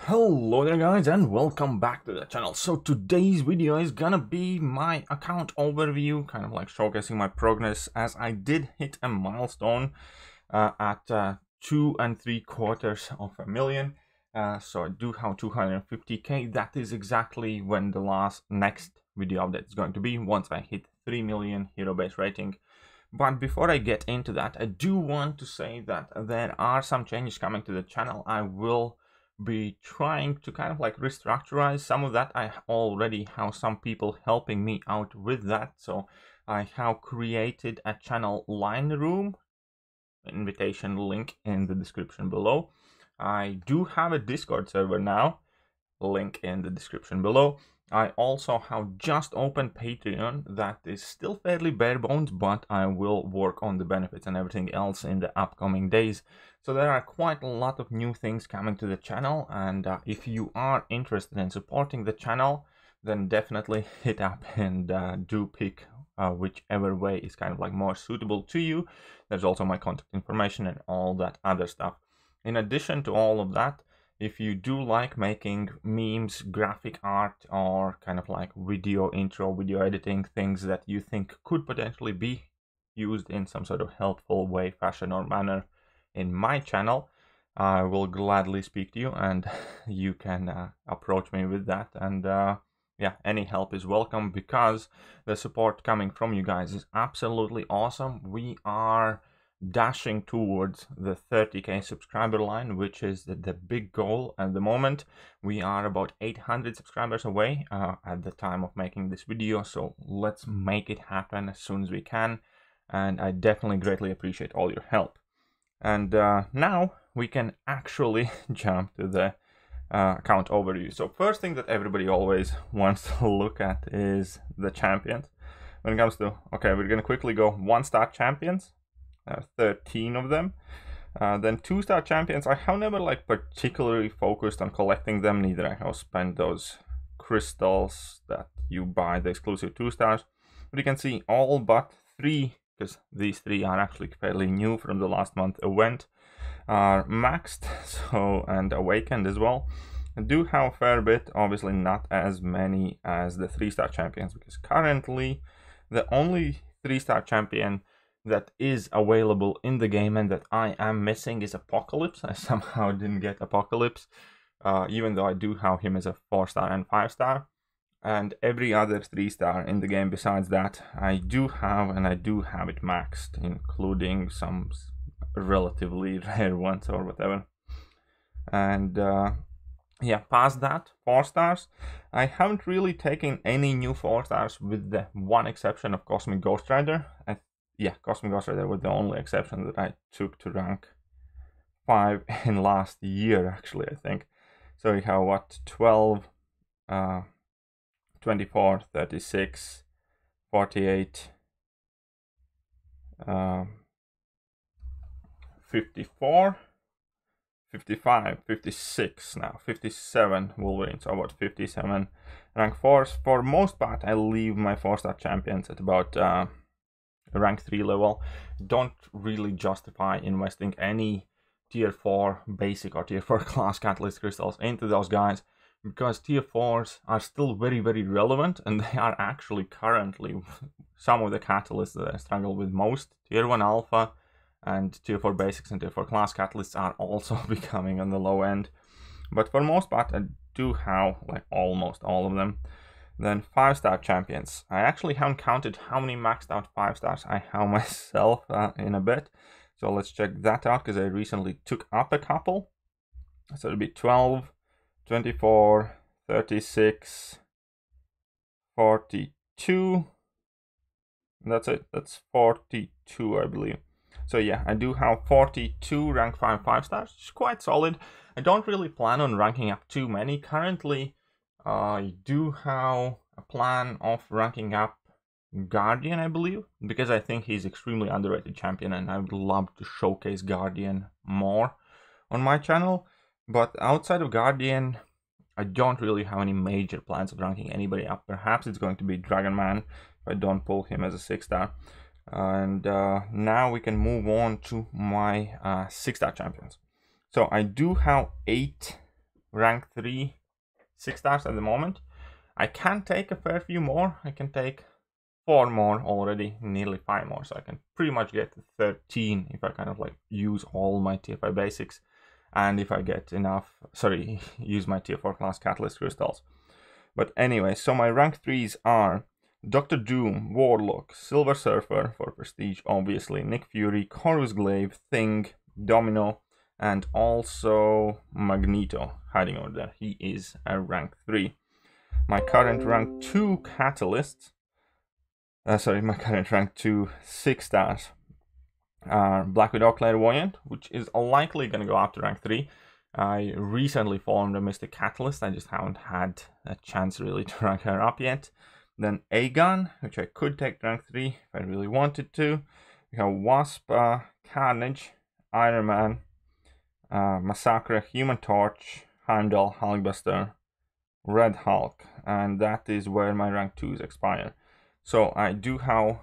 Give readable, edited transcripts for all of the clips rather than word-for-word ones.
Hello there guys and welcome back to the channel. So today's video is gonna be my account overview, kind of like showcasing my progress as I did hit a milestone at 2.75 million. So I do have 250k. That is exactly when the next video update is going to be, once I hit 3 million hero base rating. But before I get into that, I do want to say that there are some changes coming to the channel. I will be trying to kind of like restructurize some of that. I already have some people helping me out with that. So I have created a channel line room, invitation link in the description below. I do have a Discord server now, link in the description below. I also have just opened Patreon. That is still fairly bare bones, but I will work on the benefits and everything else in the upcoming days. So there are quite a lot of new things coming to the channel, and if you are interested in supporting the channel, then definitely hit up and do pick whichever way is kind of like more suitable to you. There's also my contact information and all that other stuff. In addition to all of that, if you do like making memes, graphic art, or kind of like video intro, video editing, things that you think could potentially be used in some sort of helpful way, fashion, or manner in my channel, I will gladly speak to you, and you can approach me with that. And yeah, any help is welcome, because the support coming from you guys is absolutely awesome. We are dashing towards the 30k subscriber line, which is the big goal at the moment. We are about 800 subscribers away at the time of making this video, so let's make it happen as soon as we can, and I definitely greatly appreciate all your help. And now we can actually jump to the account overview. So first thing that everybody always wants to look at is the champions. When it comes to, okay, we're gonna quickly go 1-star champions. 13 of them. Then 2-star champions, I have never like particularly focused on collecting them, neither I have spent those crystals that you buy the exclusive 2 stars. But you can see all but 3, because these 3 are actually fairly new from the last month event, are maxed, so, and awakened as well. I do have a fair bit, obviously not as many as the 3-star champions, because currently the only 3-star champion that is available in the game and that I am missing is Apocalypse. I somehow didn't get Apocalypse, even though I do have him as a 4-star and 5-star. And every other 3-star in the game besides that I do have, and I do have it maxed, including some relatively rare ones or whatever. And yeah, past that, 4 stars, I haven't really taken any new 4 stars with the one exception of Cosmic Ghost Rider. Yeah, Cosmic Ghost Rider was the only exception that I took to rank 5 in last year, actually, I think. So we have what, 12, 24, 36, 48, 54, 55, 56 now, 57 Wolverine, so about 57 rank 4s. For most part, I leave my 4-star champions at about rank 3 level. Don't really justify investing any tier 4 basic or tier 4 class catalyst crystals into those guys, because tier 4s are still very relevant, and they are actually currently some of the catalysts that I struggle with most. Tier 1 alpha and tier 4 basics and tier 4 class catalysts are also becoming on the low end, but for most part I do have like almost all of them. Then 5-star champions, I actually haven't counted how many maxed out 5 stars I have myself in a bit, so let's check that out, because I recently took up a couple. So it'll be 12, 24, 36, 42, and that's it. That's 42, I believe. So yeah, I do have 42 rank 5 5-stars, which is quite solid. I don't really plan on ranking up too many currently. I do have a plan of ranking up Guardian, I believe, because I think he's extremely underrated champion, and I would love to showcase Guardian more on my channel. But outside of Guardian, I don't really have any major plans of ranking anybody up. Perhaps it's going to be Dragon Man if I don't pull him as a 6-star. And now we can move on to my 6-star champions. So I do have 8 rank 3 6 stars at the moment. I can take a fair few more. I can take 4 more already, nearly 5 more, so I can pretty much get 13 if I kind of like use all my tier 5 basics, and if I get enough, use my tier 4 class catalyst crystals. But anyway, so my rank 3s are Dr. Doom, Warlock, Silver Surfer for prestige, obviously, Nick Fury, Corvus Glaive, Thing, Domino, and also Magneto hiding over there. He is a rank 3. My current rank 2 catalysts, my current rank 2 6 stars are Black Widow Clairvoyant, which is likely going to go up to rank 3. I recently formed a Mystic Catalyst, I just haven't had a chance really to rank her up yet. Then Aegon, which I could take to rank 3 if I really wanted to. We have Wasp, Carnage, Iron Man, Massacre, Human Torch, Heimdall, Hulkbuster, Red Hulk, and that is where my rank 2s expire. So I do have,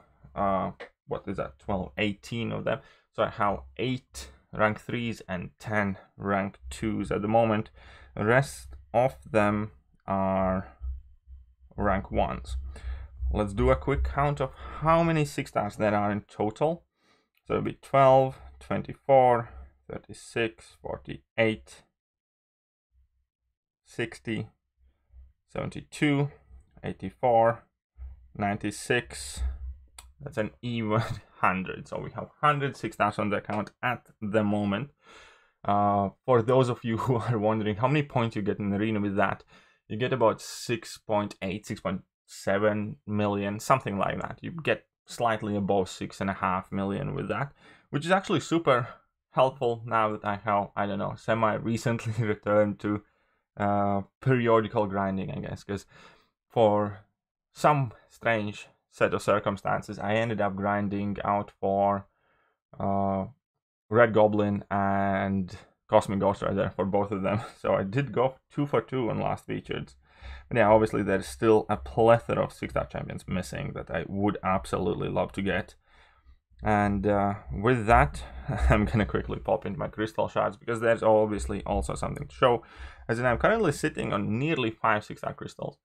18 of them. So I have 8 rank 3s and 10 rank 2s at the moment. The rest of them are rank 1s. Let's do a quick count of how many 6 stars there are in total. So it'll be 12, 24, 36, 48, 60, 72, 84, 96. That's an even 100. So we have 100 6 stars on the account at the moment. For those of you who are wondering how many points you get in the arena with that, you get about 6.8, 6.7 million, something like that. You get slightly above 6.5 million with that, which is actually super helpful now that I have, I don't know, semi-recently returned to periodical grinding, I guess, because for some strange set of circumstances, I ended up grinding out for Red Goblin and Cosmic Ghost Rider for both of them. So I did go 2 for 2 on last featured. But yeah, obviously there's still a plethora of 6-star champions missing that I would absolutely love to get. And with that, I'm gonna quickly pop into my crystal shards because there's obviously also something to show. As in, I'm currently sitting on nearly 5 6-star crystals.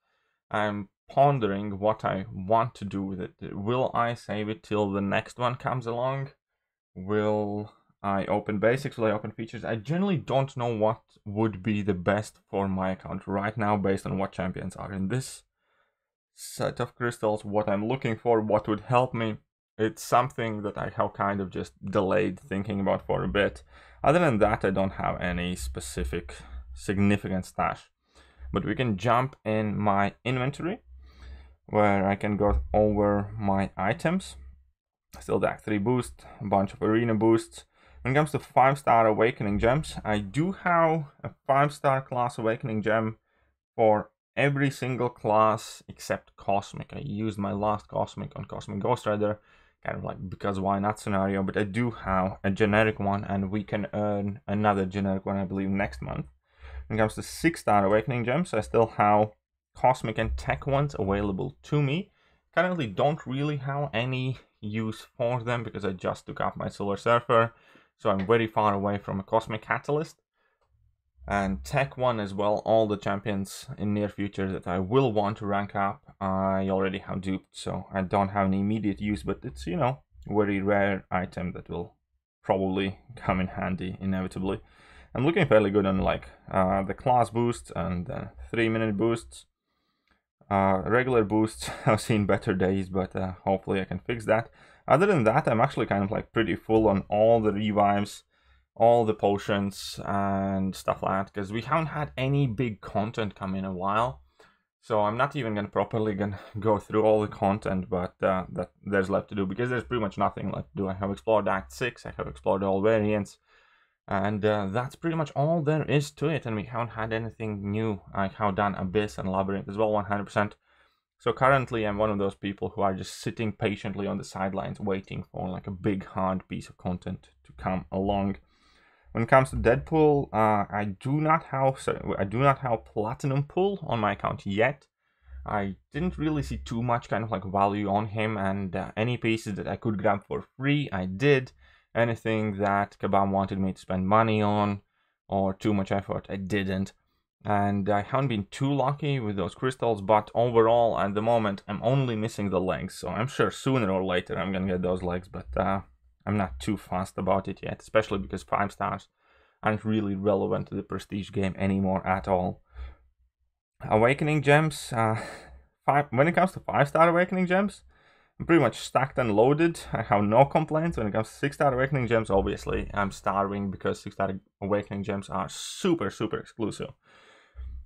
I'm pondering what I want to do with it. Will I save it till the next one comes along? Will I open basics? Will I open features? I generally don't know what would be the best for my account right now based on what champions are in this set of crystals, what I'm looking for, what would help me. It's something that I have kind of just delayed thinking about for a bit. Other than that, I don't have any specific significant stash. But we can jump in my inventory where I can go over my items. Still DAC 3 boost, a bunch of arena boosts. When it comes to 5-star awakening gems, I do have a 5-star class awakening gem for every single class except Cosmic. I used my last Cosmic on Cosmic Ghost Rider, kind of like because why not scenario, but I do have a generic one and we can earn another generic one, I believe, next month. When it comes to 6-star awakening gems, I still have Cosmic and Tech ones available to me. Currently don't really have any use for them because I just took off my Silver Surfer, so I'm very far away from a Cosmic Catalyst. And Tech 1 as well, all the champions in near future that I will want to rank up, I already have duped, so I don't have any immediate use, but it's, you know, very rare item that will probably come in handy inevitably. I'm looking fairly good on like the class boosts and 3-minute boosts. Regular boosts, I've seen better days, but hopefully I can fix that. Other than that, I'm actually kind of like pretty full on all the revives, all the potions and stuff like that, because we haven't had any big content come in a while. So I'm not even properly gonna go through all the content, but that there's left to do, because there's pretty much nothing left to do. I have explored Act 6, I have explored all variants, and that's pretty much all there is to it, and we haven't had anything new. I have done Abyss and Labyrinth as well, 100%. So currently I'm one of those people who are just sitting patiently on the sidelines waiting for like a big hard piece of content to come along. When it comes to Deadpool, I do not have Platinum Pool on my account yet. I didn't really see too much kind of like value on him, and any pieces that I could grab for free, I did. Anything that Kabam wanted me to spend money on or too much effort, I didn't. and I haven't been too lucky with those crystals, but overall at the moment I'm only missing the legs, so I'm sure sooner or later I'm gonna get those legs, but I'm not too fast about it yet, especially because 5 stars aren't really relevant to the prestige game anymore at all. Awakening gems, when it comes to 5-star awakening gems, I'm pretty much stacked and loaded. I have no complaints. When it comes to 6-star awakening gems, obviously I'm starving because 6-star awakening gems are super exclusive.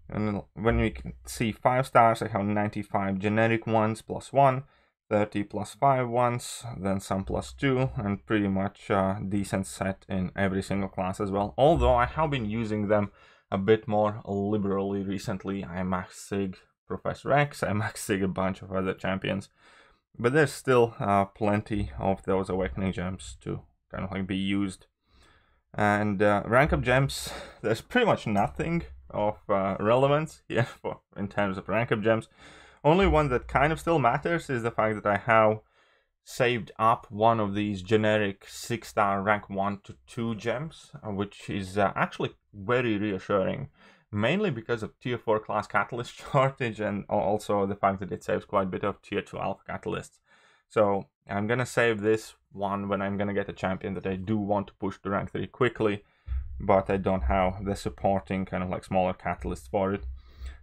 And when we can see 5 stars, I have 95 generic ones +1, 30 +5 ones, then some +2, and pretty much a decent set in every single class as well. Although I have been using them a bit more liberally recently. I max sig Professor X, I max sig a bunch of other champions, but there's still plenty of those awakening gems to kind of like be used. And rank up gems, there's pretty much nothing of relevance here in terms of rank up gems. Only one that kind of still matters is the fact that I have saved up one of these generic 6-star rank 1 to 2 gems, which is actually very reassuring, mainly because of tier 4 class catalyst shortage, and also the fact that it saves quite a bit of tier 2 alpha catalysts. So I'm gonna save this one when I'm gonna get a champion that I do want to push to rank 3 quickly, but I don't have the supporting kind of like smaller catalysts for it.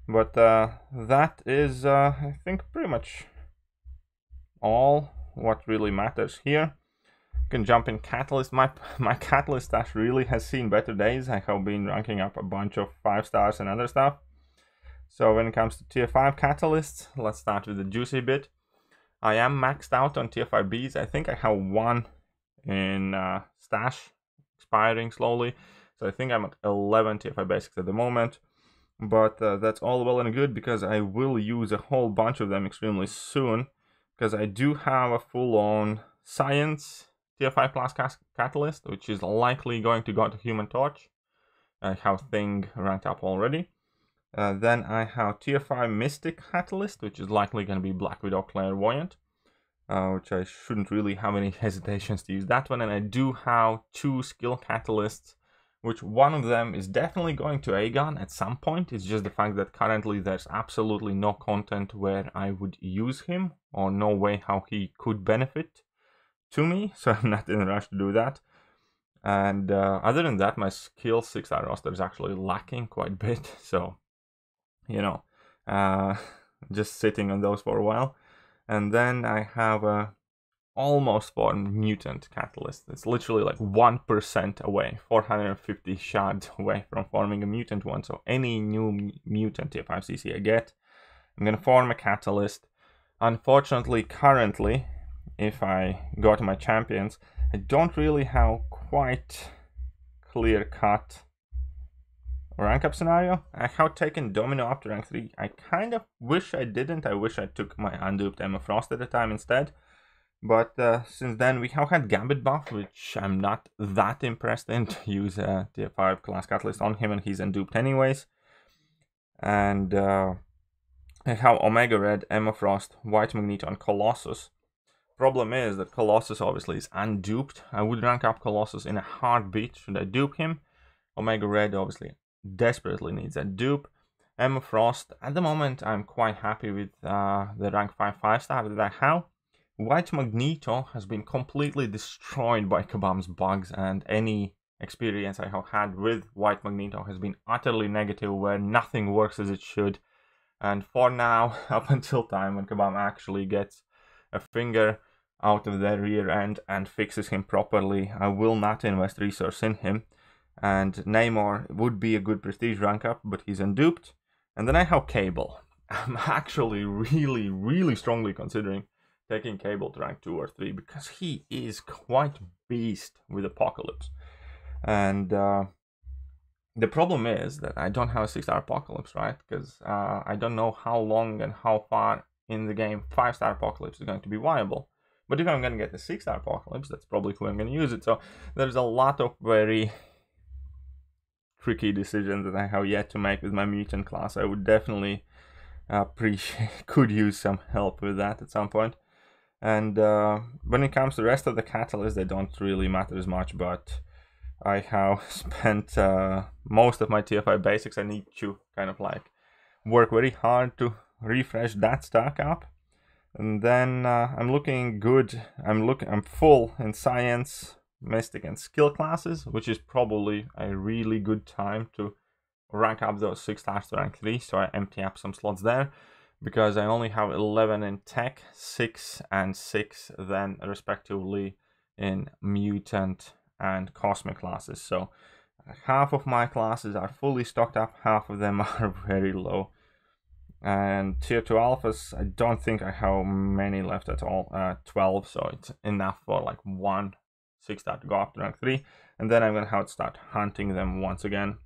But that is, I think, pretty much all what really matters here. You can jump in catalyst. My catalyst stash really has seen better days. I have been ranking up a bunch of 5 stars and other stuff. So when it comes to tier 5 catalysts, let's start with the juicy bit. I am maxed out on tier 5 Bs. I think I have one in stash expiring slowly. So I think I'm at 11 tier 5 basics at the moment. But that's all well and good because I will use a whole bunch of them extremely soon. Because I do have a full-on science tier 5 plus catalyst, which is likely going to go to Human Torch. I have Thing ranked up already. Then I have tier 5 Mystic catalyst, which is likely going to be Black Widow Clairvoyant, which I shouldn't really have any hesitations to use that one. And I do have 2 skill catalysts, which one of them is definitely going to Aegon at some point. It's just the fact that currently there's absolutely no content where I would use him, or no way how he could benefit to me, so I'm not in a rush to do that. And other than that, my skill 6-star roster is actually lacking quite a bit, so, you know, just sitting on those for a while. And then I have a almost formed mutant catalyst. It's literally like 1% away, 450 shards away from forming a mutant one. So any new mutant tier 5 CC I get, I'm gonna form a catalyst. Unfortunately, currently, if I go to my champions, I don't really have quite clear-cut rank up scenario. I have taken Domino up to rank 3. I kind of wish I didn't. I wish I took my unduped Emma Frost at the time instead. But since then, we have had Gambit buff, which I'm not that impressed in to use a tier 5 class catalyst on him, and he's unduped anyways. And I have Omega Red, Emma Frost, White Magneto, and Colossus. Problem is that Colossus obviously is unduped. I would rank up Colossus in a heartbeat should I dupe him. Omega Red obviously desperately needs a dupe. Emma Frost, at the moment, I'm quite happy with the rank 5 5-star that I have. White Magneto has been completely destroyed by Kabam's bugs, and any experience I have had with White Magneto has been utterly negative, where nothing works as it should. And for now, up until time when Kabam actually gets a finger out of their rear end and fixes him properly, I will not invest resource in him. And Namor would be a good prestige rank up, but he's unduped. And then I have Cable. I'm actually really strongly considering taking Cable to rank 2 or 3 because he is quite beast with Apocalypse. And the problem is that I don't have a 6-star Apocalypse, right? Because I don't know how long and how far in the game 5-star Apocalypse is going to be viable. But if I'm going to get a 6-star Apocalypse, that's probably who I'm going to use it. So there's a lot of very tricky decisions that I have yet to make with my mutant class. I would definitely could use some help with that at some point. And when it comes to the rest of the catalysts, they don't really matter as much, but I have spent most of my TFI basics. I need to kind of like work very hard to refresh that stack up. And then I'm looking good. I'm full in science, mystic, and skill classes, which is probably a really good time to rank up those 6 stars to rank 3. So I empty up some slots there, because I only have 11 in tech, 6 and 6 then respectively in mutant and cosmic classes. So half of my classes are fully stocked up, half of them are very low. And tier 2 alphas, I don't think I have many left at all, 12, so it's enough for like 1 6-star to go up to rank 3, and then I'm gonna have to start hunting them once again.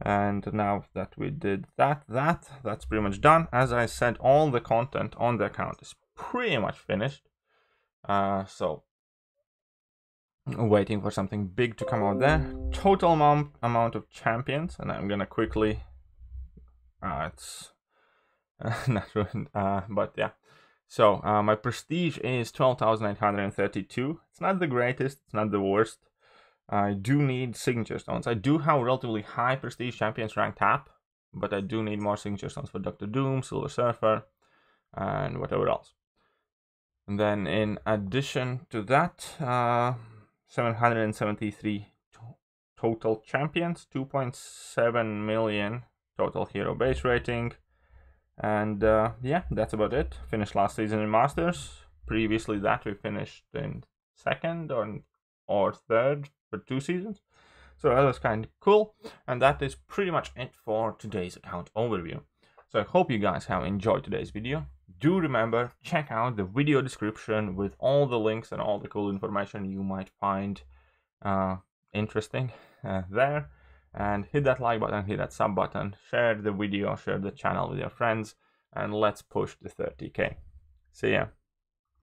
And now that we did that's pretty much done. As I said, all the content on the account is pretty much finished, so waiting for something big to come out there. Total amount of champions, and I'm gonna quickly it's not ruined, but yeah. So my prestige is 12,932. It's not the greatest, it's not the worst. I do need signature stones. I do have relatively high prestige champions ranked up, but I do need more signature stones for Dr. Doom, Silver Surfer, and whatever else. And then in addition to that, 773 total champions, 2.7 million total hero base rating. And yeah, that's about it. Finished last season in Masters. Previously that we finished in 2nd or 3rd for 2 seasons. So that was kind of cool. And that is pretty much it for today's account overview. So I hope you guys have enjoyed today's video. Do remember, check out the video description with all the links and all the cool information you might find interesting there. And hit that like button, hit that sub button, share the video, share the channel with your friends, and let's push the 30K. See ya.